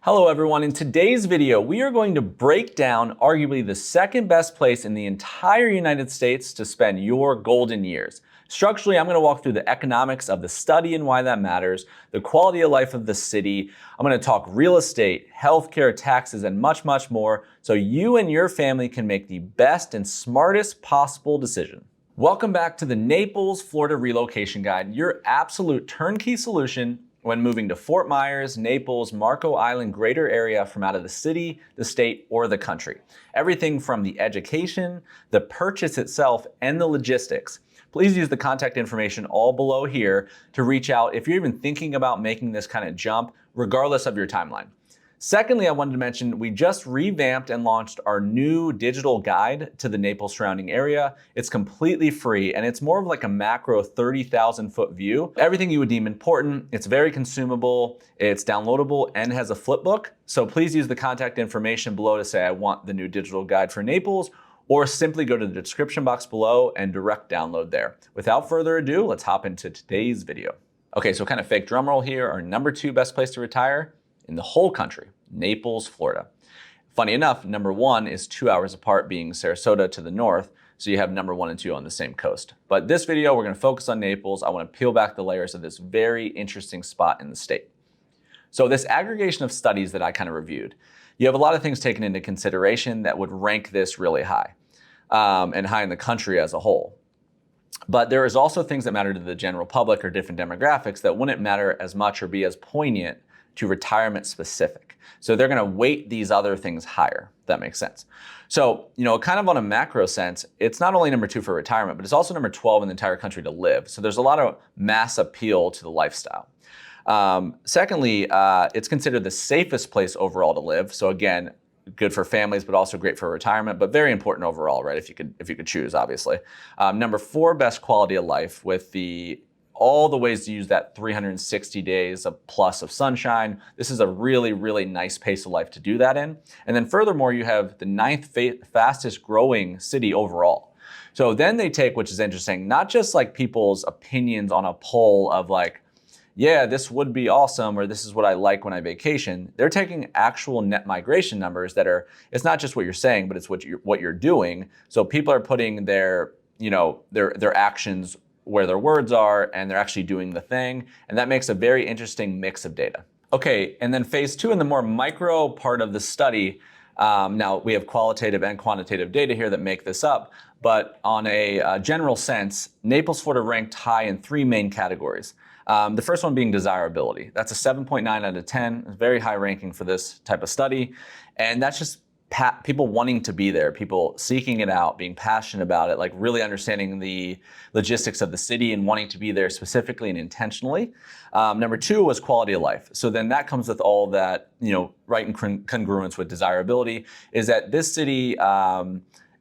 Hello everyone, in today's video we are going to break down arguably the second best place in the entire United States to spend your golden years. Structurally, I'm going to walk through the economics of the study and why that matters, the quality of life of the city. I'm going to talk real estate, healthcare, taxes, and much, much more so you and your family can make the best and smartest possible decision. Welcome back to the Naples, Florida Relocation Guide, your absolute turnkey solution when moving to Fort Myers, Naples, Marco Island greater area from out of the city, the state, or the country. Everything from the education, the purchase itself, and the logistics. Please use the contact information all below here to reach out if you're even thinking about making this kind of jump, regardless of your timeline. Secondly, I wanted to mention we just revamped and launched our new digital guide to the Naples surrounding area. It's completely free and it's more of like a macro 30,000 foot view. Everything you would deem important. It's very consumable, it's downloadable, and has a flip book. So please use the contact information below to say I want the new digital guide for Naples, or simply go to the description box below and direct download there. Without further ado, let's hop into today's video. Okay, so kind of fake drum roll here. Our number 2 best place to retire in the whole country, Naples, Florida. Funny enough, number 1 is 2 hours apart, being Sarasota to the north, so you have number 1 and 2 on the same coast. But this video, we're gonna focus on Naples. I wanna peel back the layers of this very interesting spot in the state. So this aggregation of studies that I kind of reviewed, you have a lot of things taken into consideration that would rank this really high, and high in the country as a whole. But there is also things that matter to the general public or different demographics that wouldn't matter as much or be as poignant to retirement specific. So they're gonna weight these other things higher, if that makes sense. So, kind of on a macro sense, it's not only number 2 for retirement, but it's also number 12 in the entire country to live. So there's a lot of mass appeal to the lifestyle. Secondly, it's considered the safest place overall to live. So again, good for families, but also great for retirement, but very important overall, right? If you could choose, obviously. Number 4, best quality of life with all the ways to use that 360 days of plus of sunshine. This is a really, really nice pace of life to do that in. And then furthermore, you have the 9th fastest growing city overall. So then they take, which is interesting, not just like people's opinions on a poll of like, yeah, this would be awesome, or this is what I like when I vacation. They're taking actual net migration numbers that are, it's not just what you're saying, but it's what you're doing. So people are putting their actions where their words are, and they're actually doing the thing. And that makes a very interesting mix of data. Okay, and then phase 2 in the more micro part of the study, now we have qualitative and quantitative data here that make this up, but on a general sense, Naples, Florida ranked high in 3 main categories. The first one being desirability. That's a 7.9 out of 10, a very high ranking for this type of study. And that's just people wanting to be there, people seeking it out, being passionate about it, like really understanding the logistics of the city and wanting to be there specifically and intentionally. Number 2 was quality of life. So then that comes with all that, right in congruence with desirability, is that this city,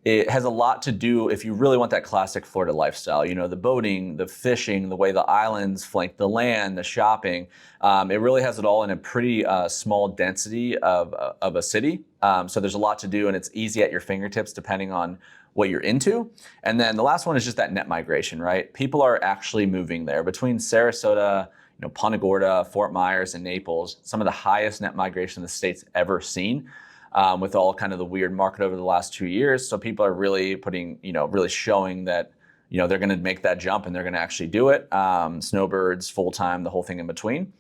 it has a lot to do if you really want that classic Florida lifestyle, the boating, the fishing, the way the islands flank the land, the shopping. It really has it all in a pretty small density of a city. So there's a lot to do and it's easy at your fingertips depending on what you're into. And then the last one is just that net migration, right? People are actually moving there between Sarasota, Punta Gorda, Fort Myers, and Naples, some of the highest net migration the state's ever seen. With all kind of the weird market over the last 2 years. So people are really putting, really showing that, they're going to make that jump and they're going to actually do it. Snowbirds, full-time, the whole thing in between.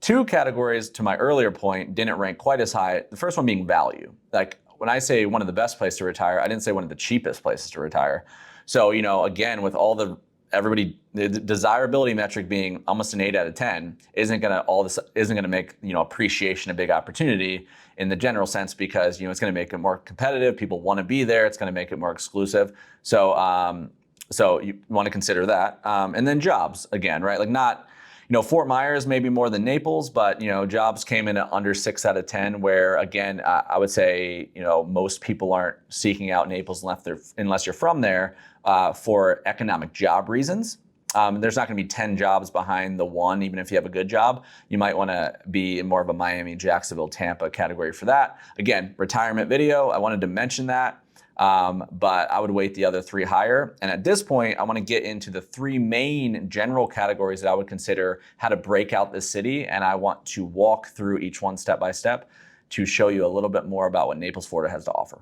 2 categories, to my earlier point, didn't rank quite as high. The first one being value. Like when I say one of the best places to retire, I didn't say one of the cheapest places to retire. So, again, with all the desirability metric being almost an 8 out of 10 isn't gonna make appreciation a big opportunity in the general sense, because it's gonna make it more competitive. People want to be there. It's gonna make it more exclusive. So so you want to consider that. And then jobs again, right? Like not, Fort Myers maybe more than Naples, but jobs came in at under 6 out of 10, where again, I would say, most people aren't seeking out Naples unless you're from there for economic job reasons. There's not going to be 10 jobs behind the one, even if you have a good job. You might want to be in more of a Miami, Jacksonville, Tampa category for that. Again, retirement video, I wanted to mention that. but I would weight the other 3 higher. And at this point, I want to get into the 3 main general categories that I would consider how to break out this city. And I want to walk through each one step by step to show you a little bit more about what Naples, Florida has to offer.